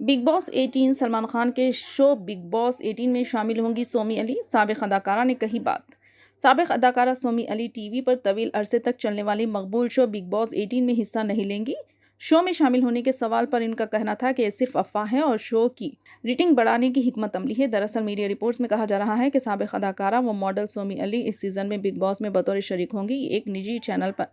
Big boss 18 Salman Khan के show big boss 18 में शामिल होंगी सोमी अली। साबिक अदाकारा ने कही बात। साबिक अदाकारा सोमी अली टीवी पर तवील अरसे तक चलने वाली मकबूल शो बिग बॉस 18 में हिस्सा नहीं लेंगी। शो में शामिल होने के सवाल पर इनका कहना था कि ये सिर्फ अफवाह है और शो की रेटिंग बढ़ाने की हिकमत अमली है। दरअसल मीडिया रिपोर्ट्स में कहा जा रहा है कि साबिक अदाकारा व मॉडल सोमी अली इस सीजन में बिग बॉस में बतौर शरीक होंगी। एक निजी चैनल पर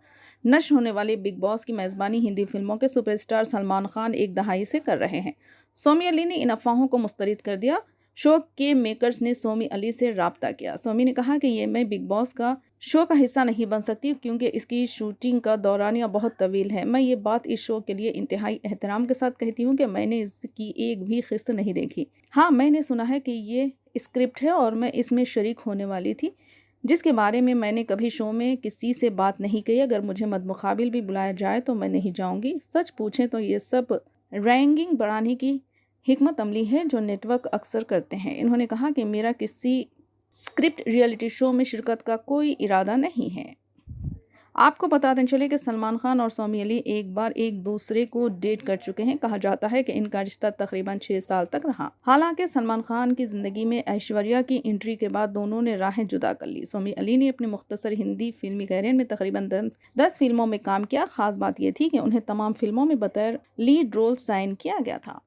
नश्र होने वाले बिग बॉस की मेज़बानी हिंदी फिल्मों के सुपरस्टार सलमान खान एक दहाई से कर रहे हैं। सोमी अली ने इन अफवाहों को मुस्तरद कर दिया। शो के मेकर्स ने सोमी अली से राब्ता किया। सोमी ने कहा कि मैं बिग बॉस का शो का हिस्सा नहीं बन सकती क्योंकि इसकी शूटिंग का दौरानिया बहुत तवील है। मैं ये बात इस शो के लिए इंतहाई एहतराम के साथ कहती हूँ कि मैंने इसकी एक भी किस्त नहीं देखी। हाँ, मैंने सुना है कि ये स्क्रिप्ट है और मैं इसमें शरीक होने वाली थी, जिसके बारे में मैंने कभी शो में किसी से बात नहीं की। अगर मुझे मद्दमुकाबिल भी बुलाया जाए तो मैं नहीं जाऊँगी। सच पूछें तो ये सब रैंकिंग बढ़ाने की हिकमत अमली है जो नेटवर्क अक्सर करते हैं। इन्होंने कहा कि मेरा किसी स्क्रिप्ट रियलिटी शो में शिरकत का कोई इरादा नहीं है। आपको बता दें चले कि सलमान खान और सोमी अली एक बार एक दूसरे को डेट कर चुके हैं। कहा जाता है कि इनका रिश्ता तकरीबन 6 साल तक रहा। हालांकि सलमान खान की जिंदगी में ऐश्वर्या की एंट्री के बाद दोनों ने राहें जुदा कर ली। सोमी अली ने अपने मुख्तसर हिंदी फिल्मी कैरियर में तकरीबन 10 फिल्मों में काम किया। खास बात यह थी कि उन्हें तमाम फिल्मों में बतौर लीड रोल साइन किया गया था।